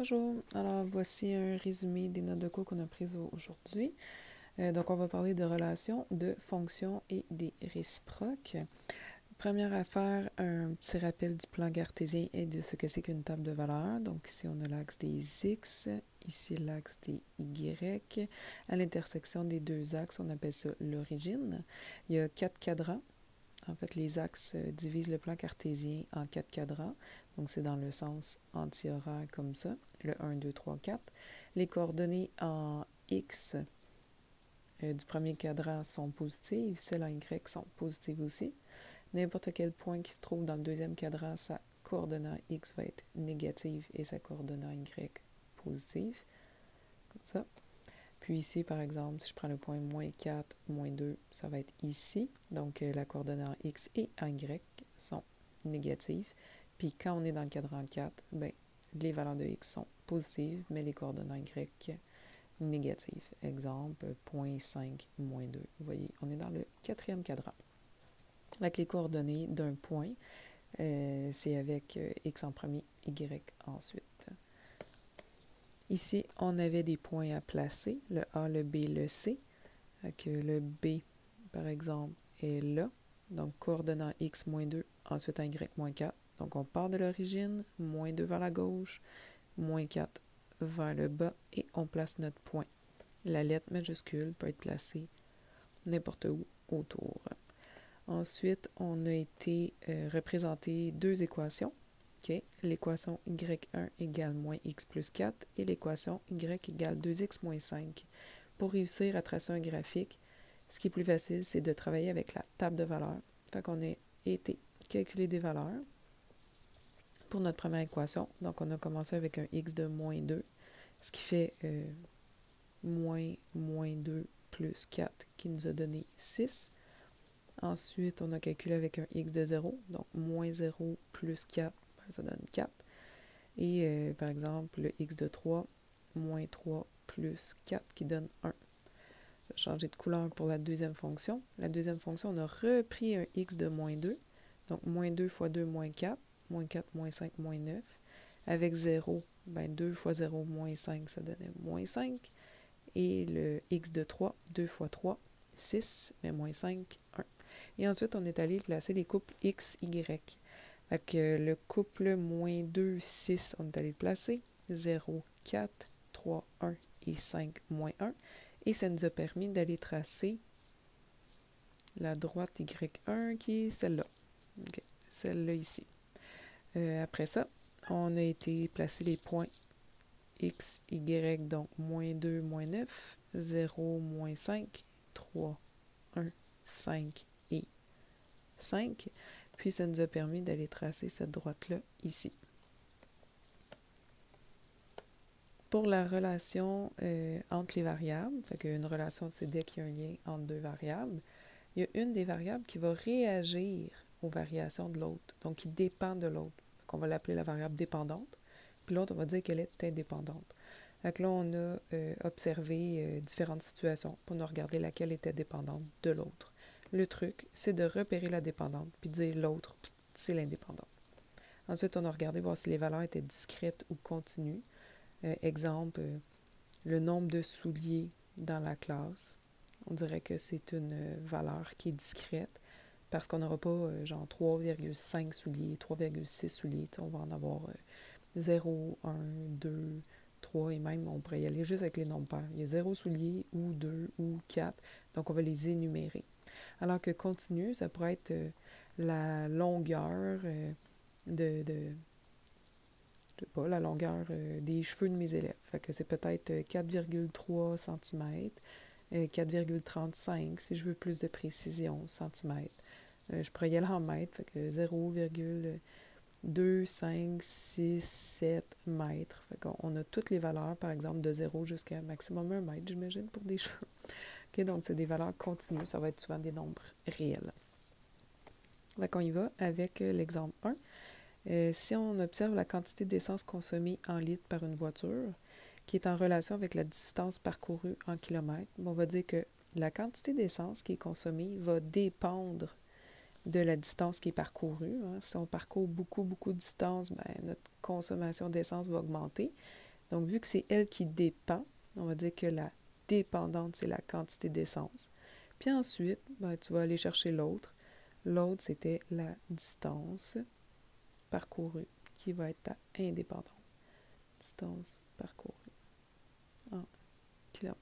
Bonjour, alors voici un résumé des notes de cours qu'on a prises aujourd'hui. Donc on va parler de relations, de fonctions et des réciproques. Première affaire, un petit rappel du plan cartésien et de ce que c'est qu'une table de valeurs. Donc ici on a l'axe des X, ici l'axe des Y. À l'intersection des deux axes, on appelle ça l'origine. Il y a 4 cadrans. En fait, les axes divisent le plan cartésien en 4 cadrans. Donc, c'est dans le sens anti-horaire comme ça. Le 1, 2, 3, 4. Les coordonnées en X du premier cadran sont positives. Celles en Y sont positives aussi. N'importe quel point qui se trouve dans le deuxième cadran, sa coordonnée X va être négative et sa coordonnée Y positive. Comme ça. Puis ici, par exemple, si je prends le point moins 4, moins 2, ça va être ici. Donc, la coordonnée en X et en Y sont négatives. Puis quand on est dans le cadran 4, ben, les valeurs de X sont positives, mais les coordonnées Y négatives. Exemple, 0.5, moins 2. Vous voyez, on est dans le quatrième cadran. Avec les coordonnées d'un point, c'est avec X en premier, Y ensuite. Ici, on avait des points à placer, le A, le B, le C. Donc, le B, par exemple, est là. Donc, coordonnant X moins 2, ensuite un Y moins 4. Donc, on part de l'origine, moins 2 vers la gauche, moins 4 vers le bas, et on place notre point. La lettre majuscule peut être placée n'importe où autour. Ensuite, on a été représenter deux équations. Okay. L'équation y1 égale moins x plus 4 et l'équation y égale 2x moins 5. Pour réussir à tracer un graphique, ce qui est plus facile, c'est de travailler avec la table de valeurs. Fait qu'on a été calculer des valeurs pour notre première équation. Donc, on a commencé avec un x de moins 2, ce qui fait moins 2 plus 4 qui nous a donné 6. Ensuite, on a calculé avec un x de 0, donc moins 0 plus 4, ça donne 4. Et par exemple, le x de 3, moins 3 plus 4 qui donne 1. Je vais changer de couleur pour la deuxième fonction. La deuxième fonction, on a repris un x de moins 2, donc moins 2 fois 2, moins 4, moins 4, moins 5, moins 9. Avec 0, ben 2 fois 0, moins 5, ça donnait moins 5. Et le x de 3, 2 fois 3, 6, mais moins 5, 1. Et ensuite, on est allé placer les couples x, y. Fait que le couple moins 2, 6, on est allé le placer. 0, 4, 3, 1 et 5, moins 1. Et ça nous a permis d'aller tracer la droite Y1 qui est celle-là. Okay. Celle-là ici. Après ça, on a été placer les points X, Y, donc moins 2, moins 9, 0, moins 5, 3, 1, 5 et 5. Puis ça nous a permis d'aller tracer cette droite-là ici. Pour la relation entre les variables, fait qu'une relation, c'est dès qu'il y a un lien entre deux variables, il y a une des variables qui va réagir aux variations de l'autre, donc qui dépend de l'autre. On va l'appeler la variable dépendante, puis l'autre, on va dire qu'elle est indépendante. Donc là, on a observé différentes situations, puis on a regardé laquelle était dépendante de l'autre. Le truc, c'est de repérer la dépendante, puis de dire l'autre, c'est l'indépendante. Ensuite, on a regardé voir si les valeurs étaient discrètes ou continues. Exemple, le nombre de souliers dans la classe. On dirait que c'est une valeur qui est discrète parce qu'on n'aura pas genre 3,5 souliers, 3,6 souliers. On va en avoir 0, 1, 2, 3 et même on pourrait y aller juste avec les nombres pairs. Il y a 0 souliers ou 2 ou 4, donc on va les énumérer. Alors que continu, ça pourrait être la longueur je sais pas, la longueur des cheveux de mes élèves. Fait que c'est peut-être 4,3 cm, 4,35 si je veux plus de précision, cm. Je pourrais y aller en mètres, fait que 0,2, 5, 6, 7 mètres. Fait qu'on a toutes les valeurs, par exemple, de 0 jusqu'à maximum 1 mètre, j'imagine, pour des cheveux. Okay, donc, c'est des valeurs continues. Ça va être souvent des nombres réels. Fait qu'on y va avec l'exemple 1. Si on observe la quantité d'essence consommée en litres par une voiture, qui est en relation avec la distance parcourue en kilomètres, on va dire que la quantité d'essence qui est consommée va dépendre de la distance qui est parcourue. Hein. Si on parcourt beaucoup de distance, ben, notre consommation d'essence va augmenter. Donc, vu que c'est elle qui dépend, on va dire que la dépendante, c'est la quantité d'essence. Puis ensuite, ben, tu vas aller chercher l'autre. L'autre, c'était la distance parcourue, qui va être ta indépendante. Distance parcourue en kilomètres.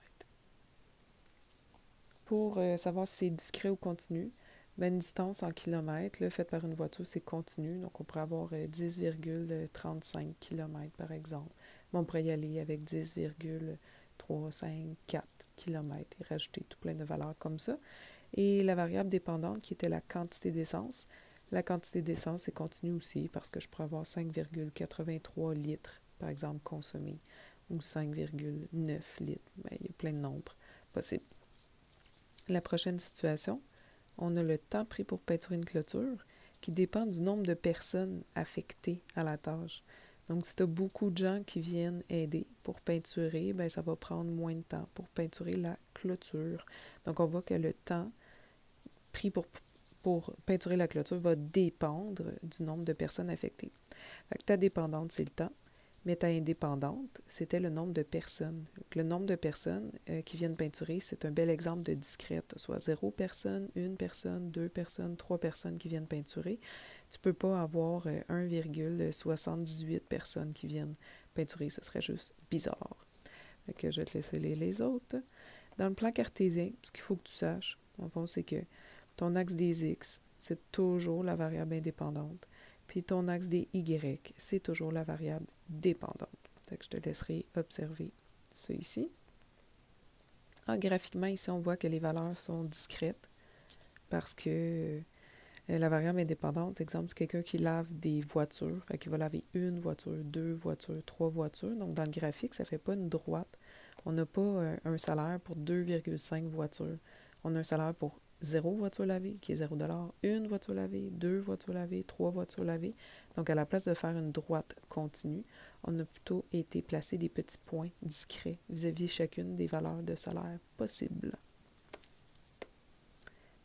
Pour savoir si c'est discret ou continu, ben, une distance en kilomètres, là, faite par une voiture, c'est continu. Donc, on pourrait avoir 10,35 km, par exemple. Mais on pourrait y aller avec 10,354 km et rajouter tout plein de valeurs comme ça. Et la variable dépendante, qui était la quantité d'essence. La quantité d'essence est continue aussi parce que je pourrais avoir 5,83 litres, par exemple, consommés, ou 5,9 litres. Ben, il y a plein de nombres possibles. La prochaine situation, on a le temps pris pour peinturer une clôture qui dépend du nombre de personnes affectées à la tâche. Donc, si tu as beaucoup de gens qui viennent aider pour peinturer, ben, ça va prendre moins de temps pour peinturer la clôture. Donc, on voit que le temps pris pour peinturer la clôture va dépendre du nombre de personnes affectées. Fait que ta dépendante, c'est le temps, mais ta indépendante, c'était le nombre de personnes. Donc, le nombre de personnes qui viennent peinturer, c'est un bel exemple de discrète, soit 0 personne, 1 personne, 2 personnes, 3 personnes qui viennent peinturer. Tu ne peux pas avoir 1,78 personnes qui viennent peinturer, ce serait juste bizarre. Fait que je vais te laisser lire les autres. Dans le plan cartésien, ce qu'il faut que tu saches, en fond, c'est que ton axe des X, c'est toujours la variable indépendante. Puis ton axe des Y, c'est toujours la variable dépendante. Fait que je te laisserai observer ça ici. Graphiquement, ici, on voit que les valeurs sont discrètes parce que la variable indépendante, exemple, c'est quelqu'un qui lave des voitures. Fait qu'il va laver une voiture, deux voitures, trois voitures. Donc, dans le graphique, ça ne fait pas une droite. On n'a pas un salaire pour 2,5 voitures. On a un salaire pour 0 voiture lavée, qui est 0 $, une voiture lavée, deux voitures lavées, trois voitures lavées. Donc, à la place de faire une droite continue, on a plutôt été placer des petits points discrets vis-à-vis chacune des valeurs de salaire possibles.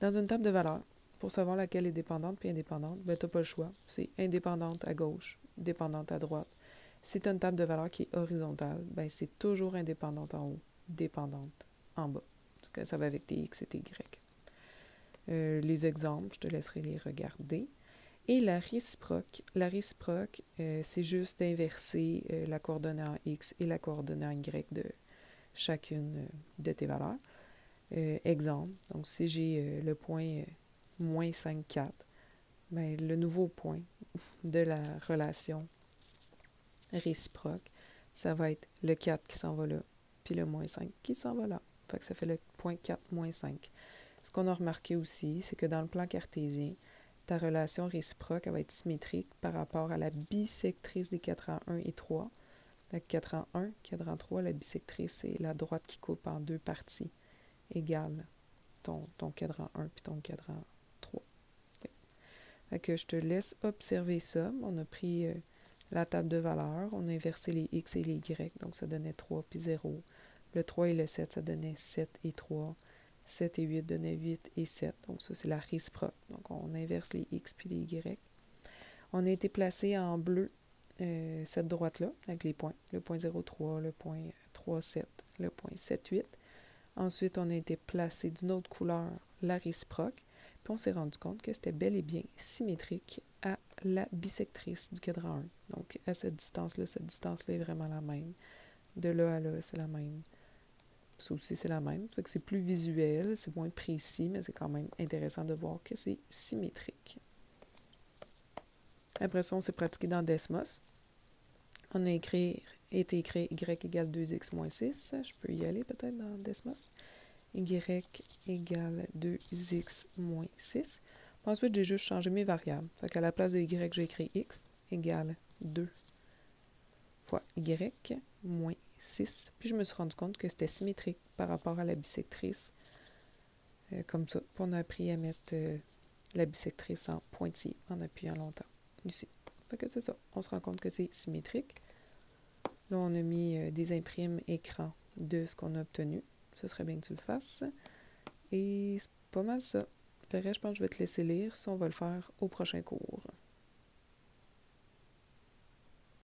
Dans une table de valeurs, pour savoir laquelle est dépendante puis indépendante, ben, tu n'as pas le choix. C'est indépendante à gauche, dépendante à droite. Si tu as une table de valeurs qui est horizontale, ben, c'est toujours indépendante en haut, dépendante en bas. Parce que ça va avec tes X et tes Y. Les exemples, je te laisserai les regarder. Et la réciproque, c'est juste d'inverser la coordonnée en X et la coordonnée en Y de chacune de tes valeurs. Exemple, donc si j'ai le point moins 5, 4, ben, le nouveau point de la relation réciproque, ça va être le 4 qui s'en va là, puis le moins 5 qui s'en va là. Fait que ça fait le point 4 moins 5. Ce qu'on a remarqué aussi, c'est que dans le plan cartésien, ta relation réciproque elle va être symétrique par rapport à la bisectrice des cadrans 1 et 3. Donc, cadran 1, cadran 3, la bisectrice, c'est la droite qui coupe en deux parties égales ton cadran 1 puis ton cadran 3. Okay. Fait que je te laisse observer ça. On a pris la table de valeurs, on a inversé les X et les Y, donc ça donnait 3 puis 0. Le 3 et le 7, ça donnait 7 et 3. 7 et 8 donnaient 8 et 7. Donc ça, c'est la réciproque. Donc on inverse les X puis les Y. On a été placé en bleu cette droite-là, avec les points. Le point 0,3, le point 3,7, le point 7,8. Ensuite, on a été placé d'une autre couleur, la réciproque. Puis on s'est rendu compte que c'était bel et bien symétrique à la bisectrice du cadran 1. Donc à cette distance-là est vraiment la même. De là à là, c'est la même. Ça aussi, c'est la même. C'est que c'est plus visuel, c'est moins précis, mais c'est quand même intéressant de voir que c'est symétrique. Après ça, on s'est pratiqué dans Desmos. On a été écrit y égale 2x moins 6. Je peux y aller peut-être dans Desmos. Y égale 2x moins 6. Puis ensuite, j'ai juste changé mes variables. Fait qu'à la place de y, j'ai écrit x égale 2 fois y moins 6. Puis je me suis rendu compte que c'était symétrique par rapport à la bisectrice. Comme ça. Puis on a appris à mettre la bisectrice en pointillé en appuyant longtemps. Ici. Fait que c'est ça. On se rend compte que c'est symétrique. Là, on a mis des imprimes écran de ce qu'on a obtenu. Ce serait bien que tu le fasses. Et c'est pas mal ça. Le reste, je pense que je vais te laisser lire. Ça, on va le faire au prochain cours.